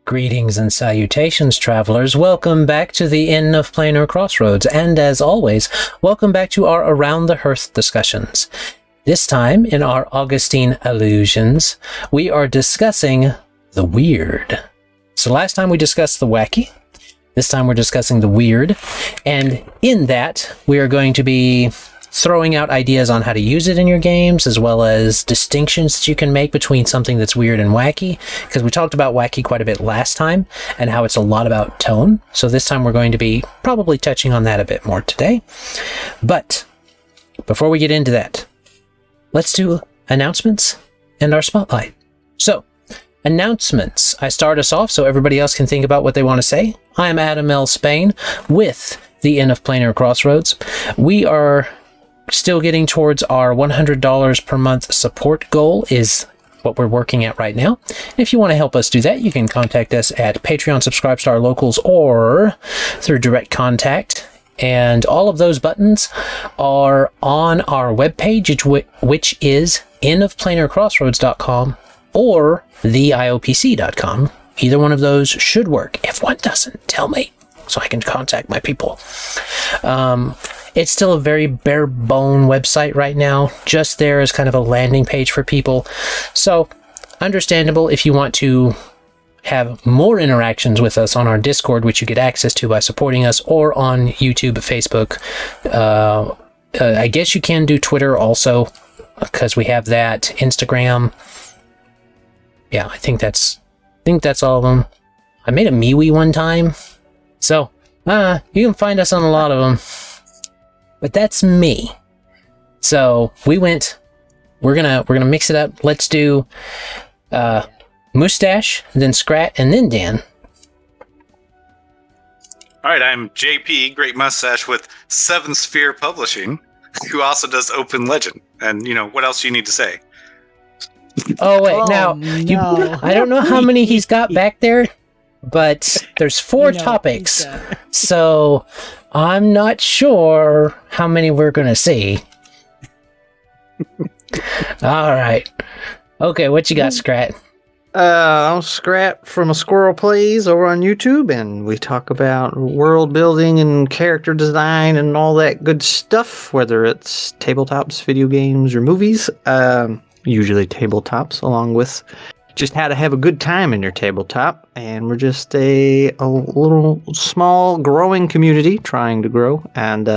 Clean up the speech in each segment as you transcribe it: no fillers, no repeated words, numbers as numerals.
Greetings and salutations, travelers. Welcome back to the Inn of Planar Crossroads, and as always, welcome back to our Around the Hearth discussions. This time, in our Augustine Allusions, we are discussing the weird. So last time we discussed the wacky. This time we're discussing the weird, and in that, we are going to be throwing out ideas on how to use it in your games, as well as distinctions that you can make between something that's weird and wacky, because we talked about wacky quite a bit last time, and how it's a lot about tone. So this time we're going to be probably touching on that a bit more today. But before we get into that, let's do announcements and our spotlight. So, announcements. I start us off so everybody else can think about what they want to say. I'm Adam L. Spain with the Inn of Planar Crossroads. We are still getting towards our $100 per month support goal is what we're working at right now. If you want to help us do that, you can contact us at Patreon, Subscribestar Locals, or through direct contact. And all of those buttons are on our webpage, which is innofplanarcrossroads.com or TheIoPC.com. Either one of those should work. If one doesn't, tell me so I can contact my people. It's still a very bare bone website right now, just there as kind of a landing page for people. So, understandable if you want to have more interactions with us on our Discord, which you get access to by supporting us, or on YouTube, Facebook. I guess you can do Twitter also, because we have that. Instagram. Yeah, I think that's all of them. I made a MeeWee one time, so you can find us on a lot of them. But that's me. So we're gonna mix it up. Let's do Mustache, then Scrat, and then Dan. All right, I'm JP, Great Mustache with Seven Sphere Publishing, who also does Open Legend. And what else do you need to say? Oh wait, I don't know how many he's got back there, but there's 4 topics. So I'm not sure how many we're going to see. All right. Okay, what you got, Scrat? I'm Scrat from A Squirrel Plays over on YouTube, and we talk about world building and character design and all that good stuff, whether it's tabletops, video games, or movies. Usually tabletops, along with just how to have a good time in your tabletop. And we're just a little small growing community trying to grow. And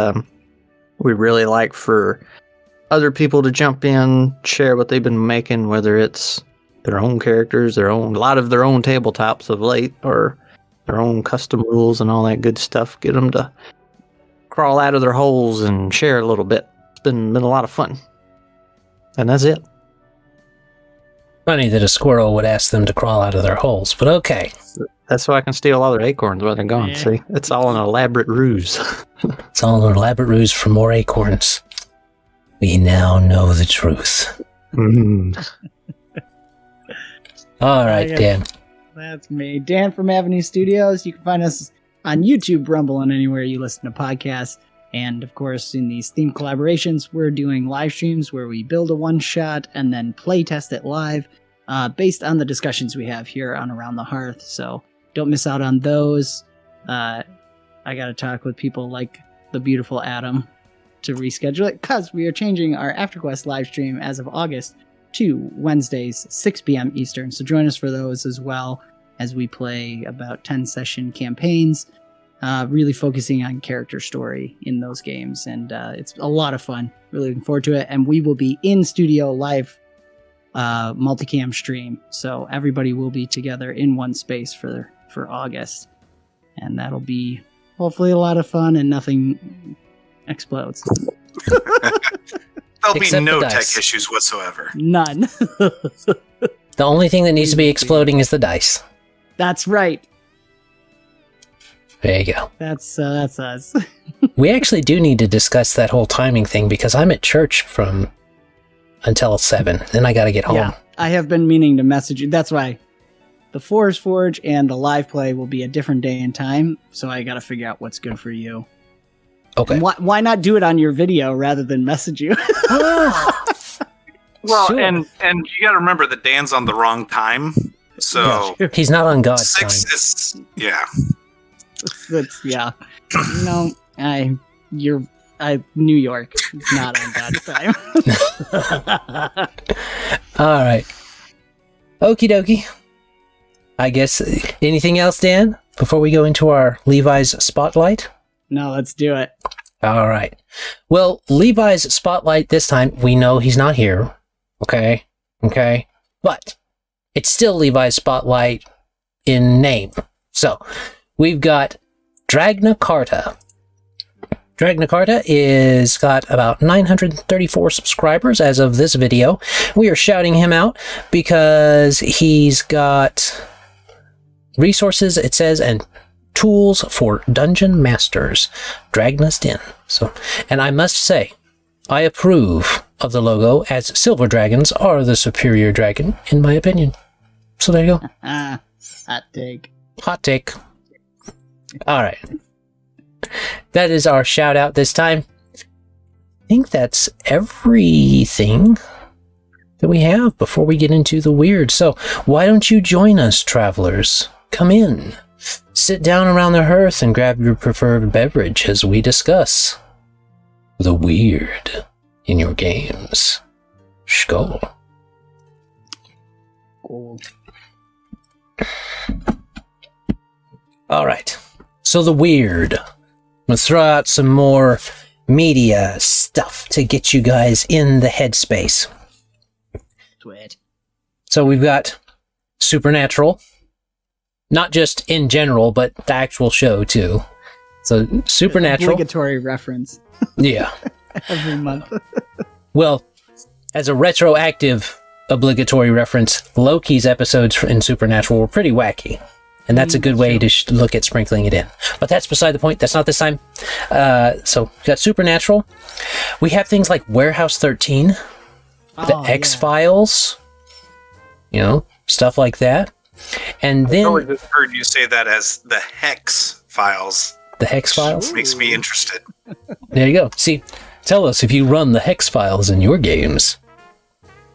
we really like for other people to jump in, share what they've been making, whether it's their own characters, a lot of their own tabletops of late, or their own custom rules and all that good stuff. Get them to crawl out of their holes and share a little bit. It's been a lot of fun. And that's it. Funny that a squirrel would ask them to crawl out of their holes, but okay. That's so I can steal all their acorns while they're gone, see? It's all an elaborate ruse. It's all an elaborate ruse for more acorns. We now know the truth. All right, Dan. That's me. Dan from Avenue Studios. You can find us on YouTube, Rumble, and anywhere you listen to podcasts. And, of course, in these theme collaborations, we're doing live streams where we build a one-shot and then play test it live based on the discussions we have here on Around the Hearth. So don't miss out on those. I got to talk with people like the beautiful Adam to reschedule it, because we are changing our AfterQuest live stream as of August to Wednesdays, 6 p.m. Eastern. So join us for those as well, as we play about 10-session campaigns. Really focusing on character story in those games, and it's a lot of fun. Really looking forward to it, and we will be in studio live multicam stream, so everybody will be together in one space for August, and that'll be hopefully a lot of fun and nothing explodes. There'll be no tech issues whatsoever. None. The only thing that needs to be exploding is the dice. That's right. There you go. That's us. We actually do need to discuss that whole timing thing, because I'm at church until 7. Then I got to get home. Yeah, I have been meaning to message you. That's why the Forest Forge and the live play will be a different day and time. So I got to figure out what's good for you. Okay. And why not do it on your video rather than message you? Well, sure. and you got to remember that Dan's on the wrong time. So He's not on God's 6 time. is Yeah. No, New York is not on God's time. All right. Okie dokie. I guess anything else, Dan, before we go into our Levi's spotlight? No, let's do it. All right. Well, Levi's spotlight this time, we know he's not here. Okay. But it's still Levi's spotlight in name. So we've got Dragnacarta. Dragnacarta is got about 934 subscribers as of this video. We are shouting him out because he's got resources, it says, and tools for dungeon masters. Dragna's Den. So, and I must say, I approve of the logo, as silver dragons are the superior dragon, in my opinion. So there you go. Hot take. Hot take. All right. That is our shout out this time. I think that's everything that we have before we get into the weird. So why don't you join us, travelers? Come in. Sit down around the hearth and grab your preferred beverage as we discuss the weird in your games. Skål. Cool. All right. So the weird. I'm going to throw out some more media stuff to get you guys in the headspace. Sweet. So we've got Supernatural. Not just in general, but the actual show, too. So Supernatural. Obligatory reference. Yeah. Every month. Well, as a retroactive obligatory reference, Loki's episodes in Supernatural were pretty wacky. And that's a good way to look at sprinkling it in. But that's beside the point. That's not this time. So we've got Supernatural. We have things like Warehouse 13, the X-Files, stuff like that. And then... I only just heard you say that as the Hex Files. The Hex Files? Makes me interested. There you go. See, tell us if you run the Hex Files in your games.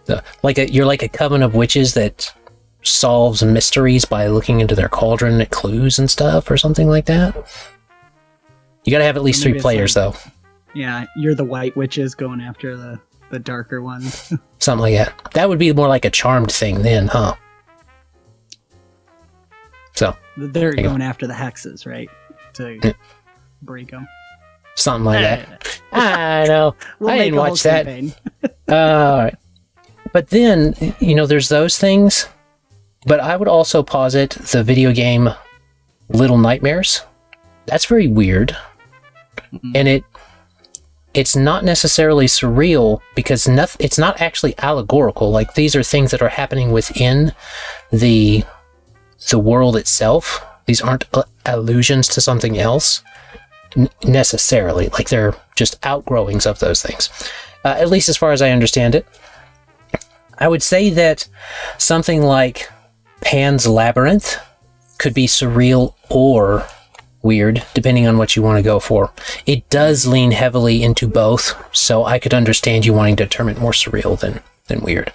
You're like a coven of witches that solves mysteries by looking into their cauldron at clues and stuff, or something like that. You gotta have at least 3 players, though. Yeah, you're the white witches going after the darker ones. Something like that. That would be more like a charmed thing then, huh? So they're going after the hexes, right? To break them. Something like that. I know. I didn't watch that. All right. But then, there's those things. But I would also posit the video game Little Nightmares. That's very weird. Mm-hmm. And it's not necessarily surreal because it's not actually allegorical. Like, these are things that are happening within the world itself. These aren't allusions to something else necessarily. Like, they're just outgrowings of those things. At least as far as I understand it. I would say that something like Pan's Labyrinth could be surreal or weird, depending on what you want to go for. It does lean heavily into both, so I could understand you wanting to term it more surreal than weird.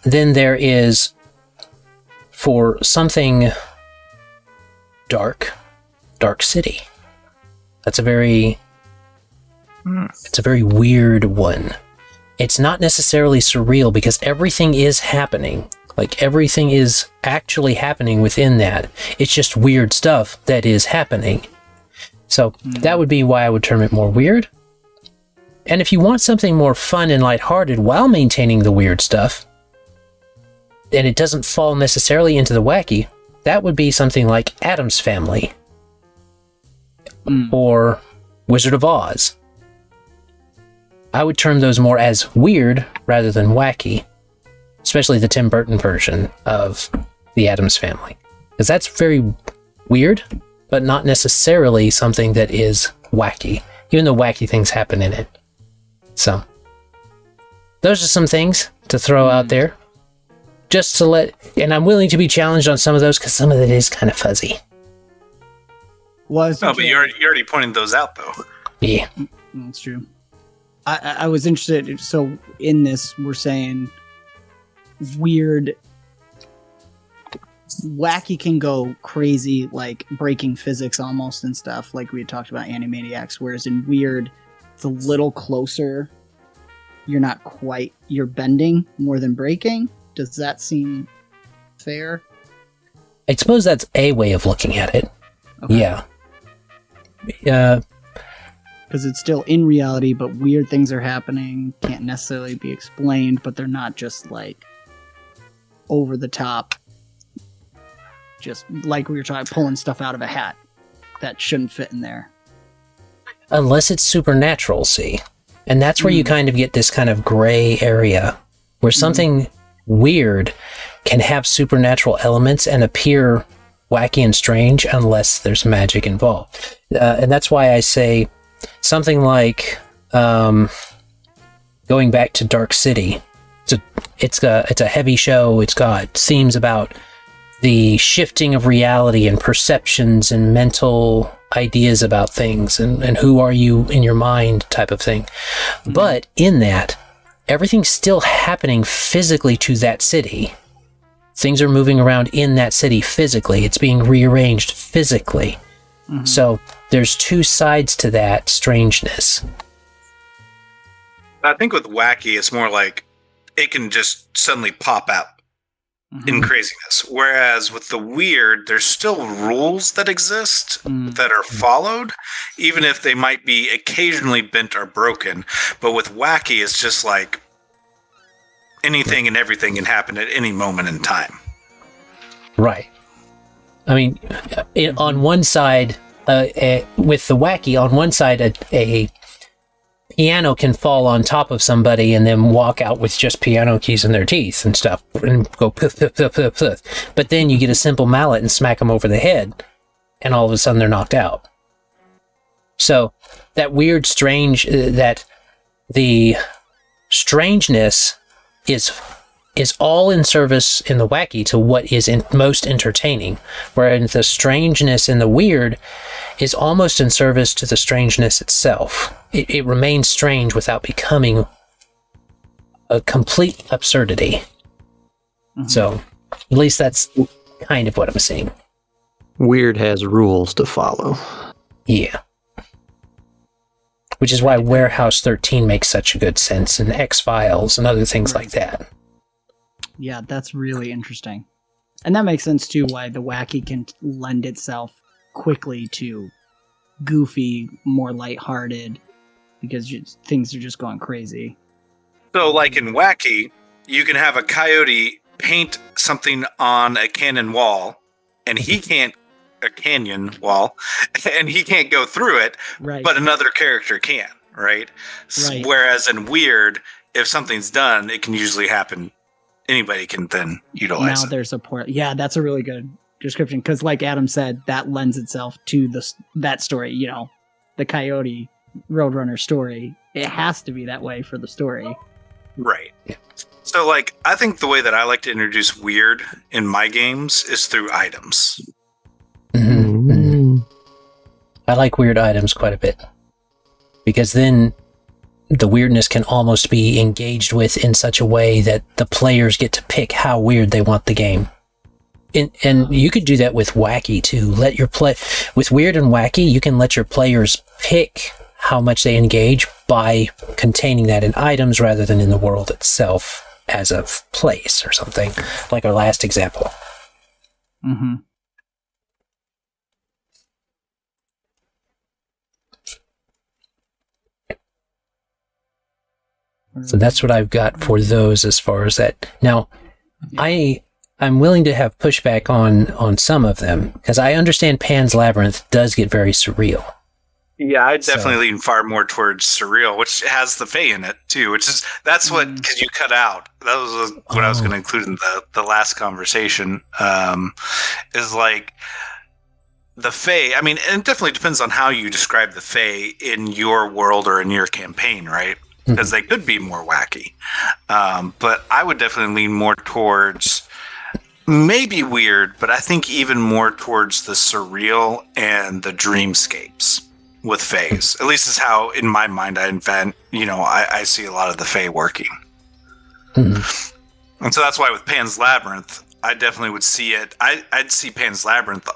Then there is, for something dark City. It's a very weird one. It's not necessarily surreal because everything is happening. Like, everything is actually happening within that. It's just weird stuff that is happening. So that would be why I would term it more weird. And if you want something more fun and lighthearted while maintaining the weird stuff, and it doesn't fall necessarily into the wacky, that would be something like Addams Family. Or Wizard of Oz. I would term those more as weird rather than wacky. Especially the Tim Burton version of the Addams Family. Because that's very weird, but not necessarily something that is wacky. Even though wacky things happen in it. So, those are some things to throw out there. Just to and I'm willing to be challenged on some of those because some of it is kind of fuzzy. But you already pointed those out, though. Yeah. That's true. I was interested, so in this, we're saying weird wacky can go crazy, like breaking physics almost and stuff, like we had talked about Animaniacs, whereas in weird, it's a little closer. You're bending more than breaking. Does that seem fair? I suppose that's a way of looking at it. Okay. Yeah. Because it's still in reality, but weird things are happening, can't necessarily be explained, but they're not just like over the top, just like we were talking, pulling stuff out of a hat that shouldn't fit in there. Unless it's supernatural, see? And that's where you kind of get this kind of gray area where something weird can have supernatural elements and appear wacky and strange unless there's magic involved. And that's why I say something like going back to Dark City. It's a heavy show. It's got themes about the shifting of reality and perceptions and mental ideas about things and who are you in your mind type of thing. But in that, everything's still happening physically to that city. Things are moving around in that city physically. It's being rearranged physically. So there's two sides to that strangeness. I think with wacky, it's more like it can just suddenly pop out in craziness. Whereas with the weird, there's still rules that exist that are followed, even if they might be occasionally bent or broken. But with wacky, it's just like anything and everything can happen at any moment in time. Right. I mean, on one side, with the wacky, on one side, a piano can fall on top of somebody and then walk out with just piano keys in their teeth and stuff and go poof, poof, poof, poof, poof. But then you get a simple mallet and smack them over the head and all of a sudden they're knocked out. So that weird, strange, that the strangeness is all in service in the wacky to what is most entertaining, whereas the strangeness in the weird is almost in service to the strangeness itself. It remains strange without becoming a complete absurdity. So, at least that's kind of what I'm seeing. Weird has rules to follow. Yeah. Which is why Warehouse 13 makes such a good sense, and X-Files and other things like that. Yeah, that's really interesting. And that makes sense, too, why the wacky can lend itself quickly to goofy, more lighthearted, because things are just going crazy. So, like in wacky, you can have a coyote paint something on a cannon wall, and he can't, a canyon wall, and he can't go through it, right, but another character can, right? Right. Whereas in weird, if something's done, it can usually happen. Anybody can then utilize now it. There's a port. Yeah, that's a really good description, because like Adam said, that lends itself to that story, you know, the coyote Roadrunner story. It has to be that way for the story. Right. So, like, I think the way that I like to introduce weird in my games is through items. I like weird items quite a bit, because then the weirdness can almost be engaged with in such a way that the players get to pick how weird they want the game. And you could do that with wacky too. With weird and wacky, you can let your players pick how much they engage by containing that in items rather than in the world itself as a place or something, like our last example. So that's what I've got for those as far as that. Now, I'm willing to have pushback on some of them, because I understand Pan's Labyrinth does get very surreal. Yeah, I'd definitely lean far more towards Surreal, which has the Fae in it too, that's what, because you cut out. That was what I was going to include in the last conversation, is like the Fae. I mean, and it definitely depends on how you describe the Fae in your world or in your campaign, right? Because they could be more wacky. But I would definitely lean more towards maybe weird, but I think even more towards the surreal and the dreamscapes with Faes. At least is how, in my mind, I see a lot of the Fae working. And so that's why with Pan's Labyrinth, I definitely would see it. I'd see Pan's Labyrinth.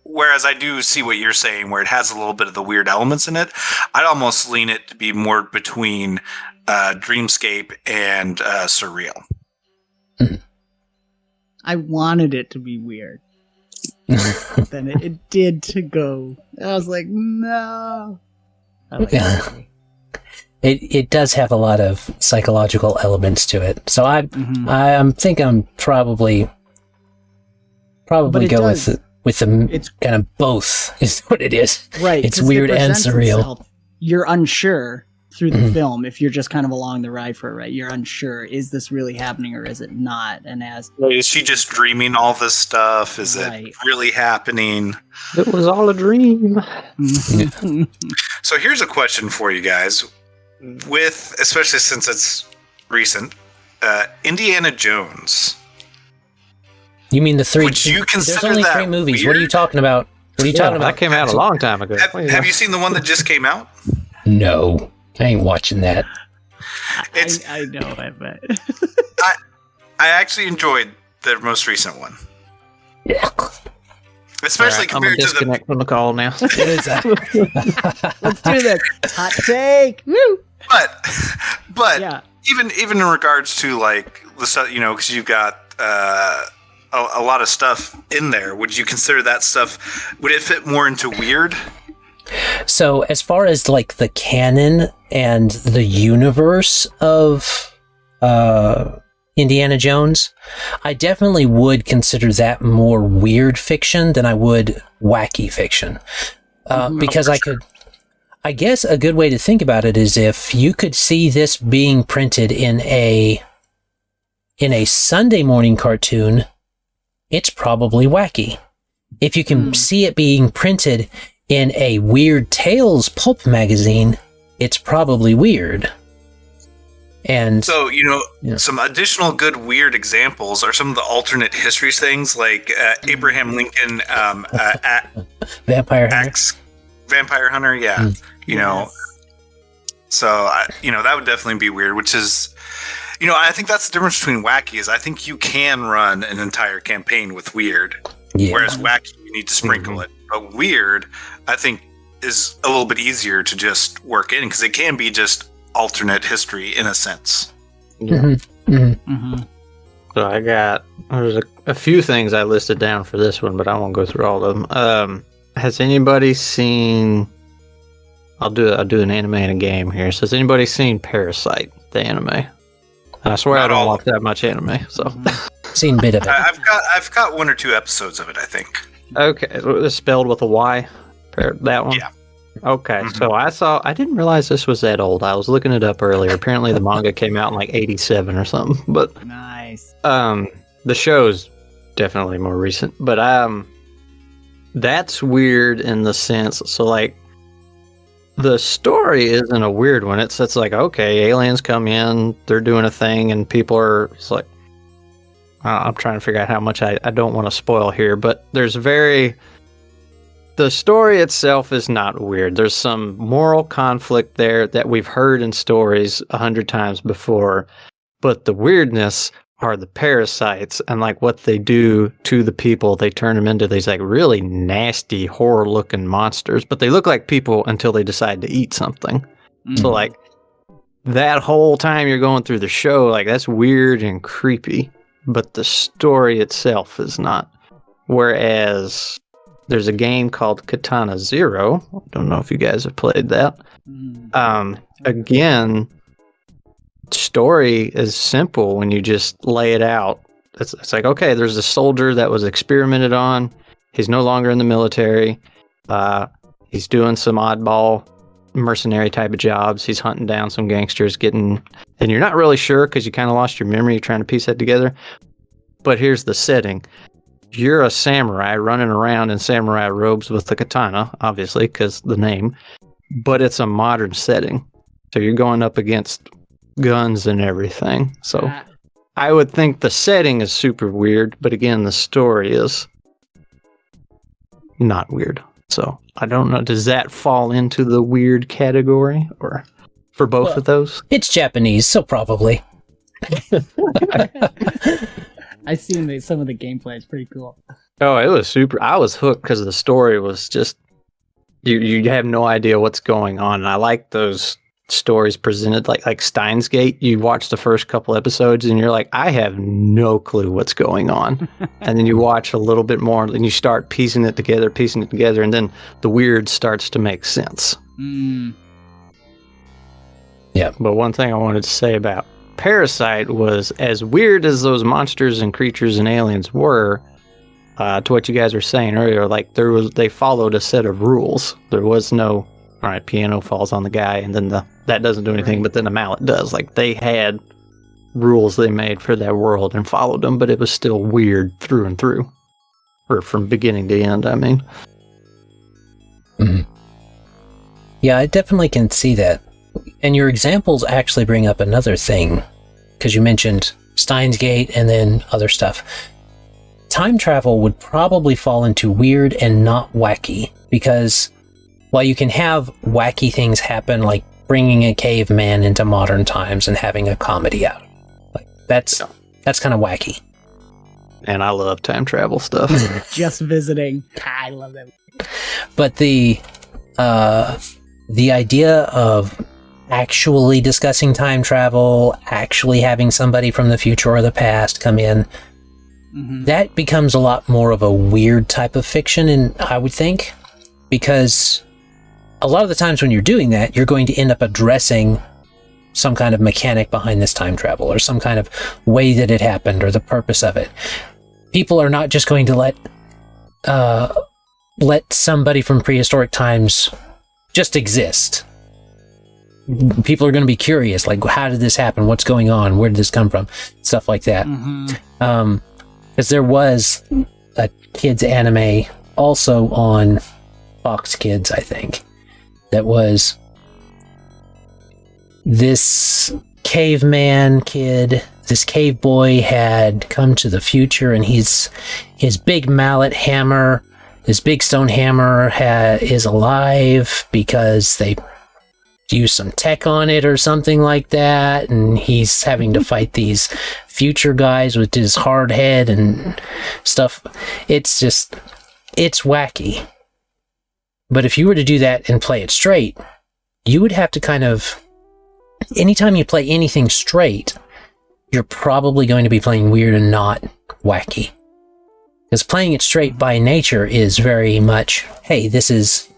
Whereas I do see what you're saying, where it has a little bit of the weird elements in it. I'd almost lean it to be more between Dreamscape and Surreal. I wanted it to be weird. Then it did to go. I was like, no. I like it. It does have a lot of psychological elements to it. So I think I'm probably go with the it's kind of both is what it is. Right. It's weird and surreal. Itself, you're unsure through the film if you're just kind of along the ride for it, right? You're unsure, is this really happening or is it not? And is she just dreaming all this stuff? Is it really happening? It was all a dream. So here's a question for you guys. Especially since it's recent, Indiana Jones. You mean the 3? Would you consider there's only that 3 movies. weird? What are you talking about? What are you talking about? That came out a long time ago. Have you seen the one that just came out? No, I ain't watching that. I know, I bet. I actually enjoyed the most recent one. Yeah. Especially compared to disconnect from the call now. What is that? Let's do this. Hot take. Woo! But yeah. even in regards to like the stuff, because you've got a lot of stuff in there. Would you consider that stuff? Would it fit more into weird? So as far as like the canon and the universe of Indiana Jones, I definitely would consider that more weird fiction than I would wacky fiction. Because I guess a good way to think about it is if you could see this being printed in a Sunday morning cartoon, it's probably wacky. If you can see it being printed in a Weird Tales pulp magazine, it's probably weird. And so, some additional good weird examples are some of the alternate histories things like Abraham Lincoln, Vampire Hunter. Vampire Hunter, yeah. Yes. So, that would definitely be weird, which is, I think that's the difference between wacky is I think you can run an entire campaign with weird, whereas wacky, you need to sprinkle it. But weird, I think, is a little bit easier to just work in because it can be just alternate history in a sense. So there's a few things I listed down for this one, but I won't go through all of them. Has anybody seen? I'll do an anime and a game here. So has anybody seen Parasite, the anime? And I swear I don't watch that much anime. So seen a bit of it. I've got 1 or 2 episodes of it, I think. Okay, it's spelled with a Y. That one. Yeah. Okay, so I didn't realize this was that old. I was looking it up earlier. Apparently the manga came out in like 87 or something. But nice. The show's definitely more recent. But that's weird in the sense, so like the story isn't a weird one. It's like, okay, aliens come in, they're doing a thing, and people are, it's like, I'm trying to figure out how much I don't want to spoil here, but the story itself is not weird. There's some moral conflict there that we've heard in stories 100 times before, but the weirdness are the parasites and like what they do to the people. They turn them into these like really nasty, horror-looking monsters, but they look like people until they decide to eat something. So like that whole time you're going through the show, like that's weird and creepy, but the story itself is not. Whereas there's a game called Katana Zero. I don't know if you guys have played that. Again, story is simple when you just lay it out. It's like, okay, there's a soldier that was experimented on. He's no longer in the military. He's doing some oddball mercenary type of jobs. He's hunting down some gangsters, and you're not really sure because you kind of lost your memory. You're trying to piece that together. But here's the setting. You're a samurai running around in samurai robes with the katana, obviously, because the name. But it's a modern setting. So you're going up against guns and everything. So I would think the setting is super weird, but again, the story is not weird. So I don't know. Does that fall into the weird category or for both of those? It's Japanese, so probably. I've seen some of the gameplay. It's pretty cool. Oh, it was super. I was hooked because the story was just you have no idea what's going on. And I like those stories presented like Steins Gate. You watch the first couple episodes and you're like, I have no clue what's going on. And then you watch a little bit more and you start piecing it together, and then the weird starts to make sense. Yeah. But one thing I wanted to say about Parasite was, as weird as those monsters and creatures and aliens were, to what you guys were saying earlier, like they followed a set of rules. There was no, all right, piano falls on the guy and then that doesn't do anything, but then the mallet does. Like, they had rules they made for that world and followed them, but it was still weird through and through. Or from beginning to end, I mean. Mm-hmm. Yeah, I definitely can see that. And your examples actually bring up another thing, because you mentioned Steins Gate and then other stuff. Time travel would probably fall into weird and not wacky, because while you can have wacky things happen, like bringing a caveman into modern times and having a comedy out, like that's kind of wacky. And I love time travel stuff. Just visiting. I love it. But the idea of actually discussing time travel, actually having somebody from the future or the past come in, that becomes a lot more of a weird type of fiction, and I would think, because a lot of the times when you're doing that, you're going to end up addressing some kind of mechanic behind this time travel, or some kind of way that it happened, or the purpose of it. People are not just going to let somebody from prehistoric times just exist. People are going to be curious, like, how did this happen? What's going on? Where did this come from? Stuff like that. Because there was a kids anime also on Fox Kids, I think, that was this caveman kid. This cave boy had come to the future, and his big mallet hammer, this big stone hammer, is alive because they used some tech on it or something like that, and he's having to fight these future guys with his hard head and stuff. It's wacky. But if you were to do that and play it straight, you would have to kind of, anytime you play anything straight, you're probably going to be playing weird and not wacky. Because playing it straight by nature is very much, hey, this is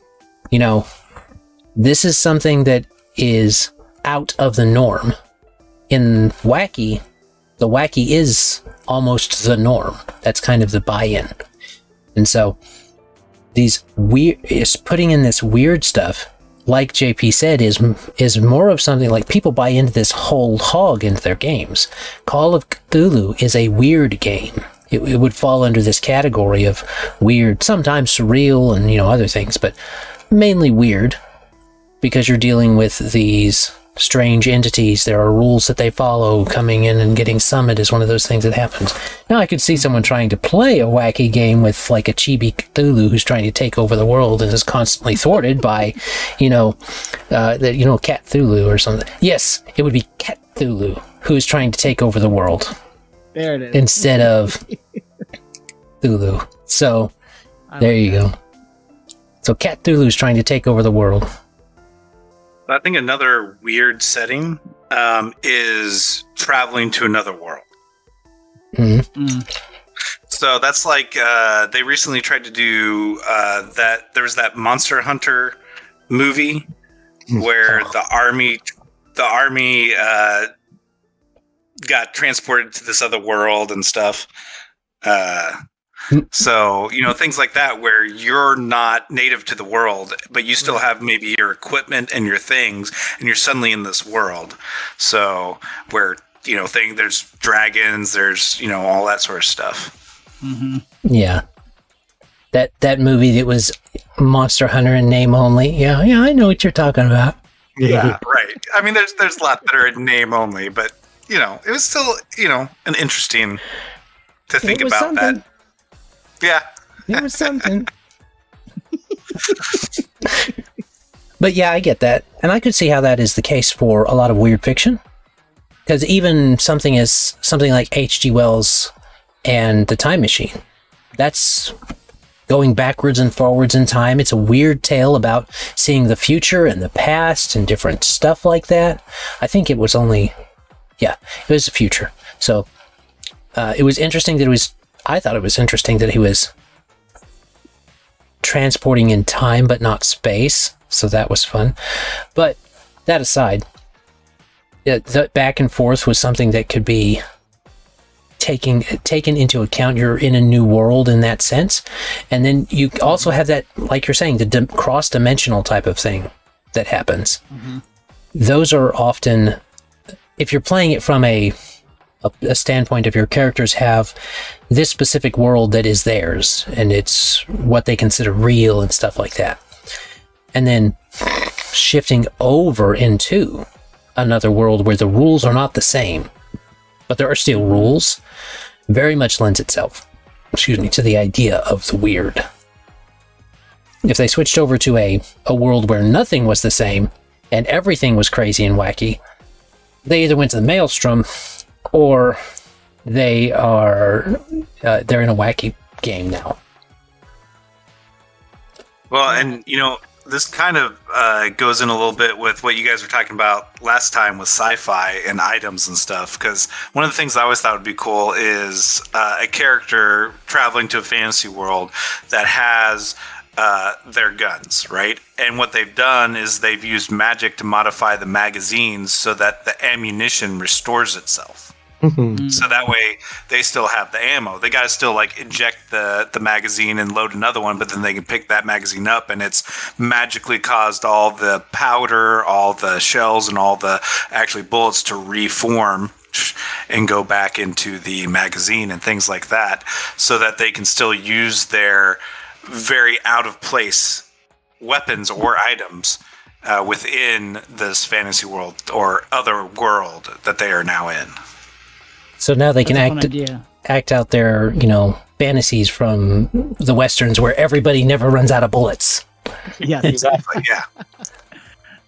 something that is out of the norm. In wacky, the wacky is almost the norm. That's kind of the buy-in. And so putting in this weird stuff, like JP said, is more of something like people buy into this whole hog into their games. Call of Cthulhu is a weird game. It would fall under this category of weird, sometimes surreal and other things, but mainly weird, because you're dealing with these strange entities. There are rules that they follow. Coming in and getting summoned is one of those things that happens. Now I could see someone trying to play a wacky game with like a chibi Cthulhu who's trying to take over the world and is constantly thwarted by, Cat Cthulhu or something. Yes, it would be Cat Cthulhu who is trying to take over the world. There it is. Instead of Cthulhu. So there you go. So Cat Cthulhu is trying to take over the world. I think another weird setting is traveling to another world. So that's like they recently tried to do that. There was that Monster Hunter movie where the army got transported to this other world and stuff. So, things like that where you're not native to the world, but you still have maybe your equipment and your things, and you're suddenly in this world. So where, there's dragons, there's, all that sort of stuff. Yeah. That movie that was Monster Hunter in name only. Yeah, I know what you're talking about. Yeah, right. I mean, there's a lot that are in name only, but, it was still, an interesting to think about something. That. Yeah. It was something. But yeah, I get that. And I could see how that is the case for a lot of weird fiction. Because even something like H.G. Wells' and the time machine. That's going backwards and forwards in time. It's a weird tale about seeing the future and the past and different stuff like that. I think it was only, it was the future. So it was interesting that I thought it was interesting that he was transporting in time but not space. So that was fun. But that aside, the back and forth was something that could be taken into account. You're in a new world in that sense, and then you also have that, like you're saying, the cross-dimensional type of thing that happens. Mm-hmm. Those are often, if you're playing it from a standpoint of your characters have this specific world that is theirs, and it's what they consider real and stuff like that, and then shifting over into another world where the rules are not the same, but there are still rules, very much lends itself, to the idea of the weird. If they switched over to a world where nothing was the same and everything was crazy and wacky, they either went to the Maelstrom or they're in a wacky game now. Well, and this kind of goes in a little bit with what you guys were talking about last time with sci-fi and items and stuff, because one of the things I always thought would be cool is a character traveling to a fantasy world that has their guns, right? And what they've done is they've used magic to modify the magazines so that the ammunition restores itself. Mm-hmm. So that way they still have the ammo. They got to still inject the magazine and load another one, but then they can pick that magazine up and it's magically caused all the powder, all the shells, and all the actually bullets to reform and go back into the magazine and things like that, so that they can still use their very out of place weapons or items within this fantasy world or other world that they are now in. So now they can act out their, fantasies from the Westerns where everybody never runs out of bullets. Yes, exactly. Yeah.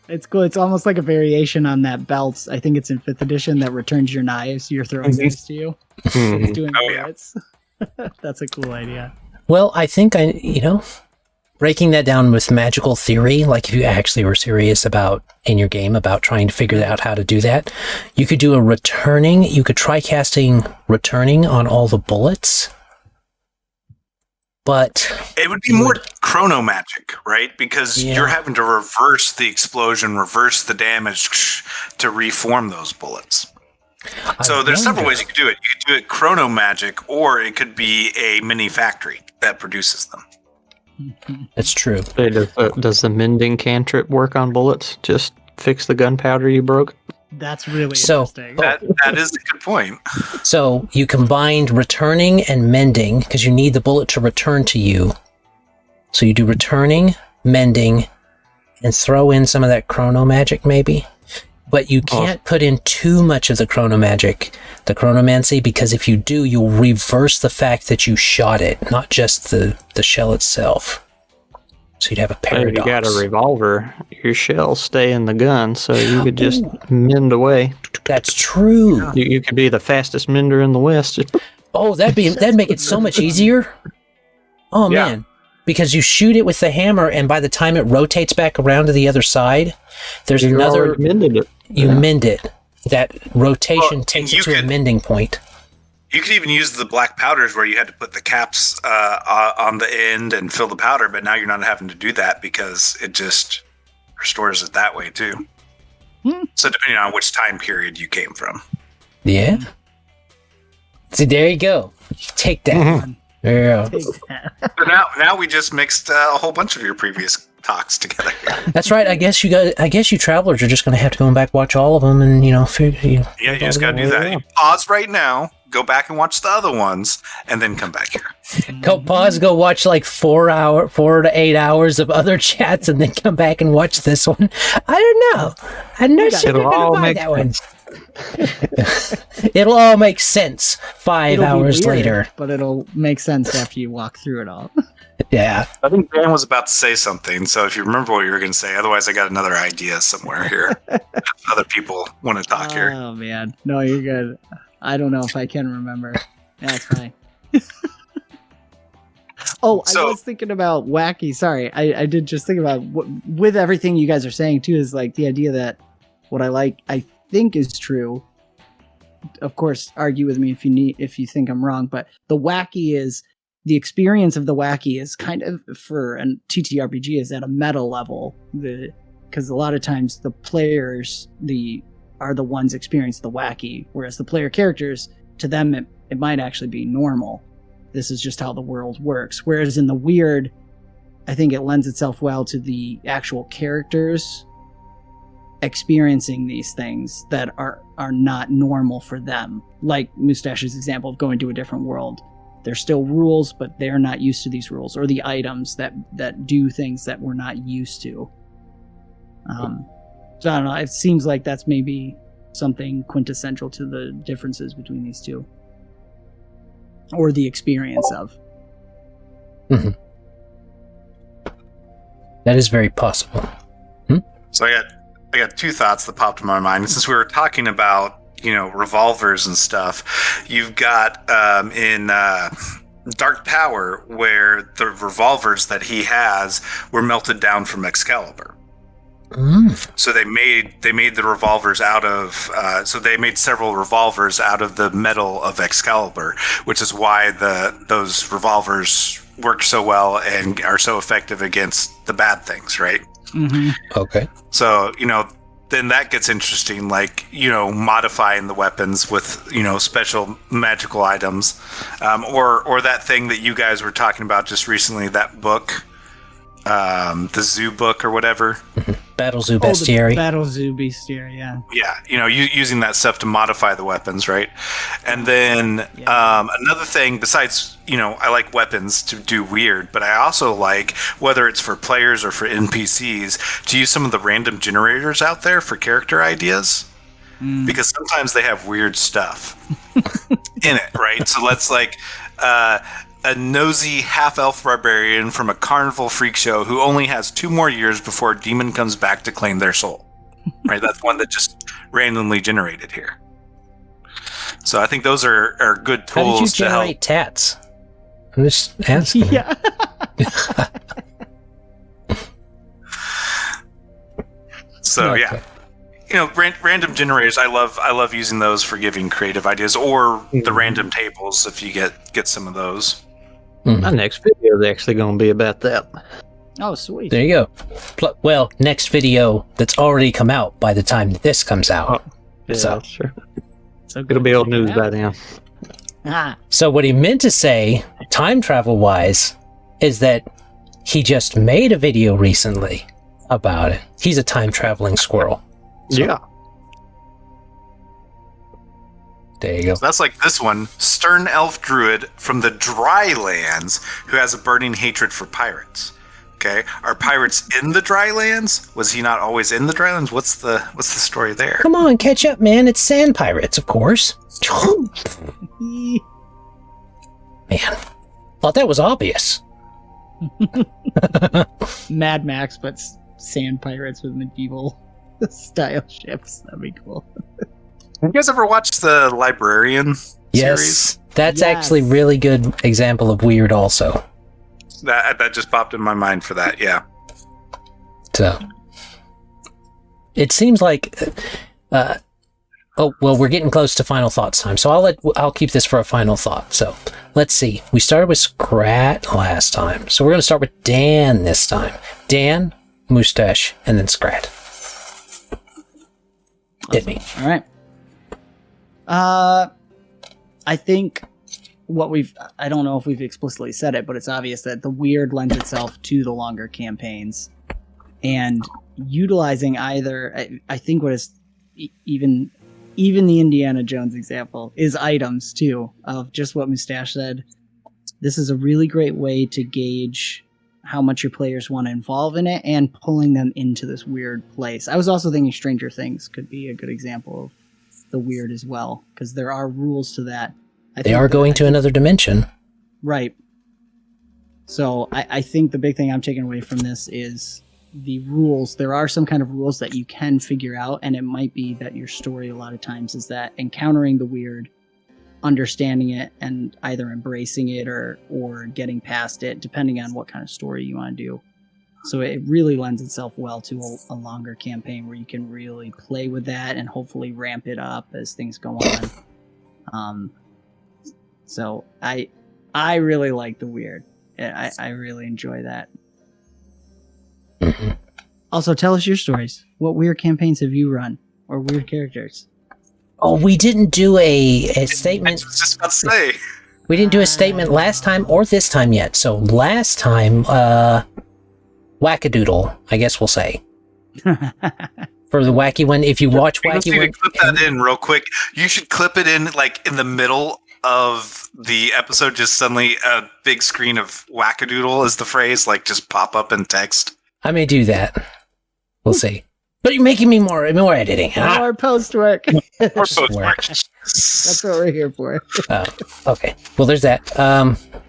It's cool. It's almost like a variation on that belt. I think it's in 5th edition that returns your knives you're throwing next to you. It's doing bullets. Yeah. That's a cool idea. Well, I think breaking that down with magical theory, like if you actually were serious in your game about trying to figure out how to do that, you could do you could try casting returning on all the bullets, but it would be more chrono magic, right? Because you're having to reverse the explosion, reverse the damage to reform those bullets. So there's several ways you could do it. You could do it chrono magic, or it could be a mini factory that produces them. That's true. Does the mending cantrip work on bullets? Just fix the gunpowder you broke? That's really interesting. That is a good point. So you combined returning and mending because you need the bullet to return to you. So you do returning, mending, and throw in some of that chrono magic maybe. But you can't put in too much of the chronomancy, because if you do, you'll reverse the fact that you shot it, not just the shell itself. So you'd have a paradox. If you got a revolver, your shells stay in the gun, so you could just mend away. That's true. You could be the fastest mender in the West. Oh, that'd make it so much easier. Oh, man. Because you shoot it with the hammer, and by the time it rotates back around to the other side, there's another... mended it. You mend it. That rotation takes it to a mending point. You could even use the black powders where you had to put the caps on the end and fill the powder, but now you're not having to do that because it just restores it that way too. So depending on which time period you came from. Yeah. See, there you go. Take that. There you go. So now we just mixed a whole bunch of your previous talks together. That's right. I guess you travelers are just going to have to go back watch all of them, and figure. Yeah, you just got to do that. You pause right now, go back and watch the other ones, and then come back here. Go watch 4 to 8 hours of other chats, and then come back and watch this one. I don't know. I'm not sure I'm going to buy that one. It'll all make sense 5 hours later, but it'll make sense after you walk through it all. Yeah. I think Dan was about to say something, so if you remember what you were going to say, otherwise I got another idea somewhere here. Other people want to talk here. Oh, man. No, you're good. I don't know if I can remember. That's fine. Oh, I was thinking about wacky. Sorry, I did just think about with everything you guys are saying too. Is like the idea that what I think is true. Of course, argue with me if you think I'm wrong. But the wacky is the experience of the wacky is kind of for a TTRPG is at a meta level. Because a lot of times the players are the ones experience the wacky, whereas the player characters, to them it might actually be normal. This is just how the world works. Whereas in the weird, I think it lends itself well to the actual characters experiencing these things that are not normal for them. Like Mustache's example of going to a different world. There's still rules, but they're not used to these rules, or the items that do things that we're not used to. So I don't know, it seems like that's maybe something quintessential to the differences between these two. Or the experience of. Mm-hmm. That is very possible. So I got two thoughts that popped in my mind. Since we were talking about, revolvers and stuff, you've got in Dark Tower where the revolvers that he has were melted down from Excalibur. So they made the revolvers out of so they made several revolvers out of the metal of Excalibur, which is why those revolvers work so well and are so effective against the bad things, right? Mm-hmm. Okay. So then that gets interesting, like modifying the weapons with special magical items, or that thing that you guys were talking about just recently, that book. The Zoo book or whatever. Battle Zoo Bestiary. Battle Zoo Bestiary, yeah. Yeah, using that stuff to modify the weapons, right? And then another thing, besides, I like weapons to do weird, but I also like, whether it's for players or for NPCs, to use some of the random generators out there for character ideas. Because sometimes they have weird stuff in it, right? So let's a nosy half-elf barbarian from a carnival freak show who only has 2 more years before a demon comes back to claim their soul. Right? That's one that just randomly generated here. So I think those are good tools to help. How did you generate tats? I'm just asking. Yeah. So okay. Random generators. I love using those for giving creative ideas, or the random tables if you get some of those. My next video is actually going to be about that. Oh, sweet. There you go. Well, next video that's already come out by the time that this comes out. Oh, yeah, so sure. It'll be old news by then. So what he meant to say, time travel wise, is that he just made a video recently about it. He's a time traveling squirrel. So, yeah. There you go. So that's like this one, stern elf druid from the dry lands who has a burning hatred for pirates. Okay, are pirates in the dry lands? Was he not always in the dry lands? What's the story there? Come on, catch up, man. It's sand pirates, of course. Man, thought that was obvious. Mad Max, but sand pirates with medieval style ships. That'd be cool. Have you guys ever watched the Librarian series? That's actually really good example of weird also. That just popped in my mind for that, yeah. So, it seems like, we're getting close to final thoughts time, so I'll keep this for a final thought. So, let's see. We started with Scrat last time, so we're going to start with Dan this time. Dan, Mustache, and then Scrat. Hit me. All right. I think I don't know if we've explicitly said it, but it's obvious that the weird lends itself to the longer campaigns, and utilizing either, I think what is even the Indiana Jones example is items too, of just what Mustache said. This is a really great way to gauge how much your players want to involve in it and pulling them into this weird place. I was also thinking Stranger Things could be a good example of the weird as well, because there are rules to that. They are going to another dimension. Right. So I think the big thing I'm taking away from this is the rules. There are some kind of rules that you can figure out, and it might be that your story a lot of times is that encountering the weird understanding it and either embracing it or getting past it, depending on what kind of story you want to do. So it really lends itself well to a longer campaign where you can really play with that and hopefully ramp it up as things go on. So I really like the weird. I really enjoy that. Mm-hmm. Also, tell us your stories. What weird campaigns have you run, or weird characters? Oh, we didn't do a statement. I was just about to say. We didn't do a statement last time or this time yet. So last time, wackadoodle, I guess we'll say. For the wacky one, if you watch wacky one, clip that in real quick. You should clip it in like in the middle of the episode. Just suddenly a big screen of wackadoodle is the phrase, like just pop up in text. I may do that. We'll see. But you're making me more editing. More post work. Or post work. That's what we're here for. Okay. Well, there's that.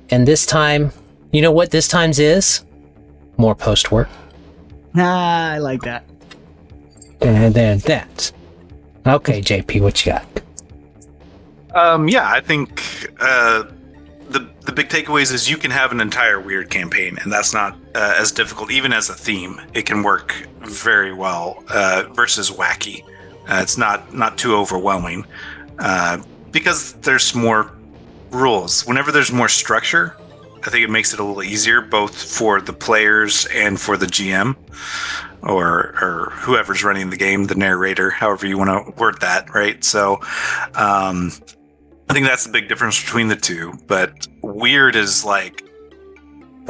And this time, you know what this time's is? More post work. I like that. And then that. Okay, JP, what you got? Yeah, I think the big takeaways is you can have an entire weird campaign, and that's not as difficult, even as a theme. It can work very well versus wacky. It's not too overwhelming because there's more rules. Whenever there's more structure, I think it makes it a little easier, both for the players and for the GM or whoever's running the game, the narrator, however you want to word that, right? So I think that's the big difference between the two, but weird is like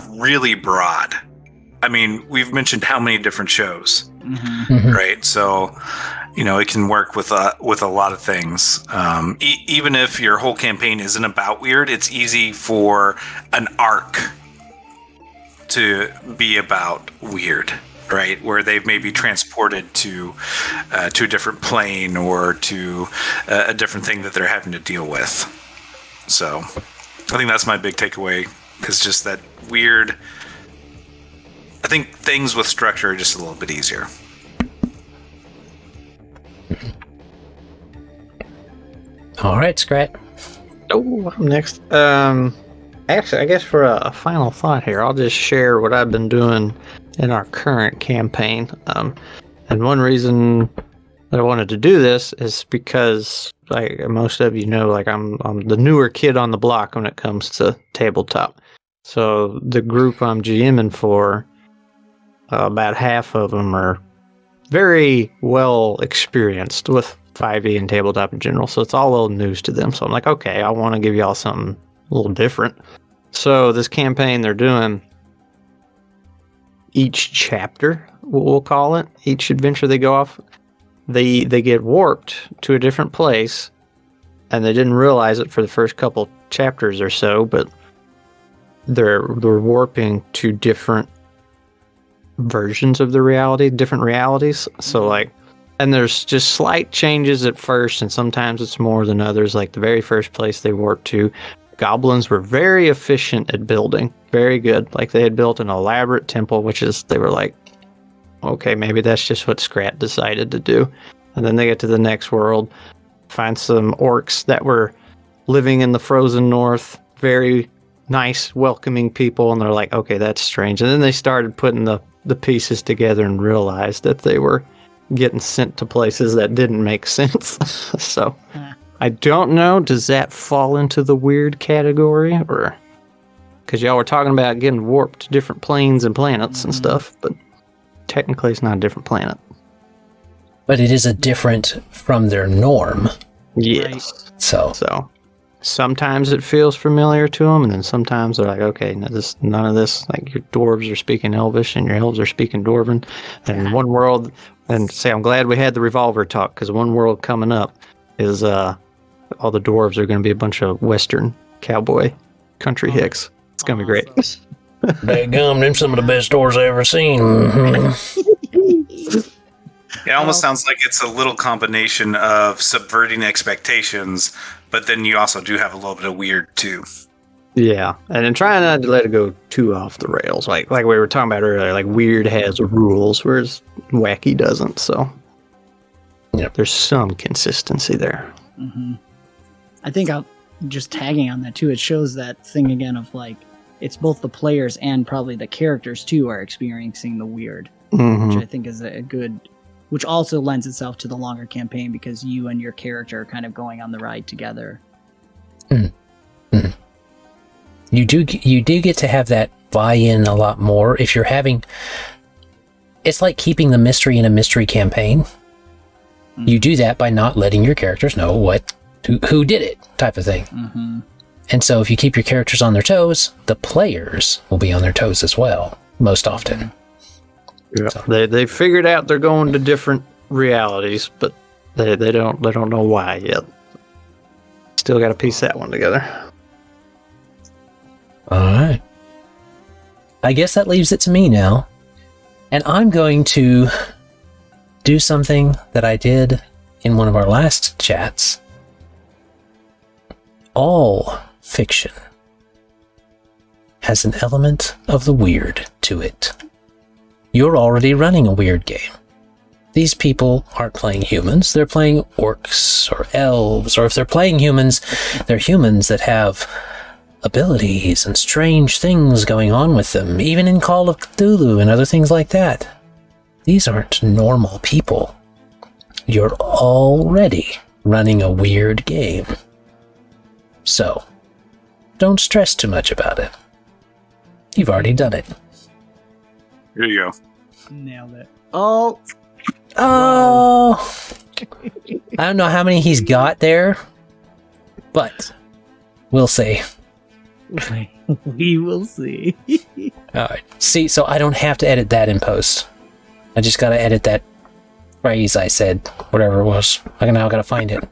really broad. I mean, we've mentioned how many different shows, right? So, you know, it can work with a lot of things. Even if your whole campaign isn't about weird, it's easy for an arc to be about weird, right? Where they've maybe transported to a different plane or to a different thing that they're having to deal with. So I think that's my big takeaway, is just that weird. I think things with structure are just a little bit easier. All right, Scrat. Oh, I'm next. Actually, I guess for a final thought here, I'll just share what I've been doing in our current campaign. And one reason that I wanted to do this is because, like most of you know, like I'm the newer kid on the block when it comes to tabletop. So the group I'm GMing for, about half of them are very well experienced with 5e and tabletop in general. So it's all a little news to them. So I'm like, okay, I want to give y'all something a little different. So this campaign they're doing, each chapter, we'll call it, each adventure they go off, they get warped to a different place, and they didn't realize it for the first couple chapters or so, but they're warping to different versions of the reality, different realities. So like, and there's just slight changes at first, and sometimes it's more than others. Like the very first place they warped to, goblins were very efficient at building, very good. Like they had built an elaborate temple, which is, they were like, okay, maybe that's just what Scrat decided to do. And then they get to the next world, find some orcs that were living in the frozen north, very nice, welcoming people, and they're like, okay, that's strange. And then they started putting the pieces together and realized that they were getting sent to places that didn't make sense. So I don't know, does that fall into the weird category? Or because y'all were talking about getting warped to different planes and planets and stuff, but technically it's not a different planet. But it is a different from their norm. Yes. So sometimes it feels familiar to them, and then sometimes they're like, okay, none of this, like your dwarves are speaking Elvish and your elves are speaking Dwarven. And in one world, and say, I'm glad we had the revolver talk, because one world coming up is all the dwarves are going to be a bunch of Western cowboy country hicks. It's going to be great. Daggum, them some of the best stores I ever seen. It almost sounds like it's a little combination of subverting expectations, but then you also do have a little bit of weird too. Yeah, and then trying not to let it go too off the rails. Like we were talking about earlier, like weird has rules, whereas wacky doesn't. So there's some consistency there. I think just tagging on that too, it shows that thing again of like, it's both the players and probably the characters too are experiencing the weird, which I think is a good, which also lends itself to the longer campaign because you and your character are kind of going on the ride together. You do get to have that buy-in a lot more if you're having. It's like keeping the mystery in a mystery campaign. You do that by not letting your characters know who did it, type of thing. And so if you keep your characters on their toes, the players will be on their toes as well, most often. Yeah. So. They figured out they're going to different realities, but they don't know why yet. Still got to piece that one together. All right. I guess that leaves it to me now. And I'm going to do something that I did in one of our last chats. All fiction has an element of the weird to it. You're already running a weird game. These people aren't playing humans, they're playing orcs or elves, or if they're playing humans, they're humans that have abilities and strange things going on with them, even in Call of Cthulhu and other things like that. These aren't normal people. You're already running a weird game. So, don't stress too much about it. You've already done it. Here you go. Nailed it. Oh! I don't know how many he's got there, but we'll see. We will see. Alright. See, so I don't have to edit that in post. I just gotta edit that phrase I said, whatever it was. I now gotta find it.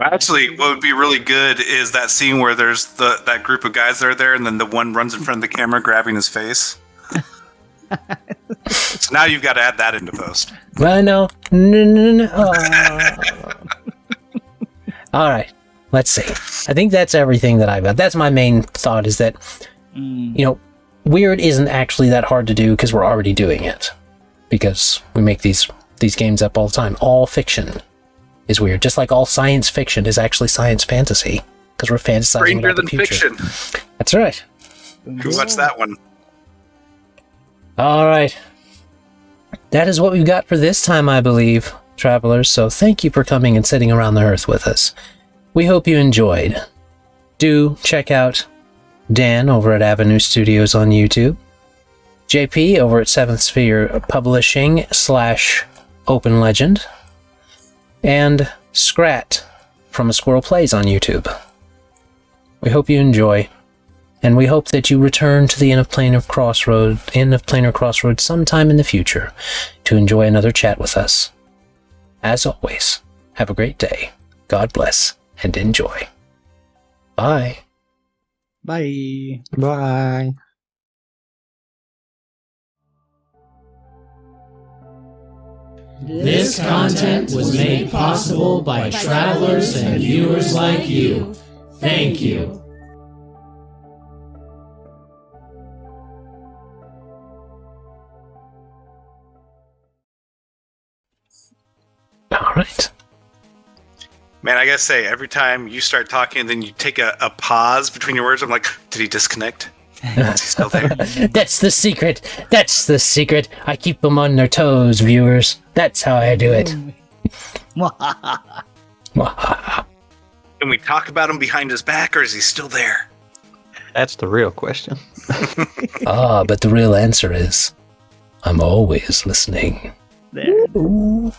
Actually, what would be really good is that scene where there's that group of guys that are there, and then the one runs in front of the camera grabbing his face. So now you've got to add that into post. Well, no. Oh. All right. Let's see. I think that's everything that I've got. That's my main thought, is that, weird isn't actually that hard to do because we're already doing it. Because we make these games up all the time. All fiction is weird. Just like all science fiction is actually science fantasy. Because we're fantasizing about the future. Stranger than fiction. That's right. Who watched that one? All right. That is what we've got for this time, I believe, travelers. So thank you for coming and sitting around the Hearth with us. We hope you enjoyed. Do check out Dan over at Avenue Studios on YouTube, JP over at 7th Sphere Publishing / Open Legend, and Scrat from A Squirrel Plays on YouTube. We hope you enjoy. And we hope that you return to the Inn of Planar Crossroads sometime in the future to enjoy another chat with us. As always, have a great day. God bless and enjoy. Bye. Bye. Bye. This content was made possible by travelers and viewers like you. Thank you. All right. Man, I gotta say, every time you start talking and then you take a pause between your words, I'm like, did he disconnect? Is he still there? That's the secret. That's the secret. I keep them on their toes, viewers. That's how I do it. Can we talk about him behind his back, or is he still there? That's the real question. But the real answer is, I'm always listening. There. Ooh.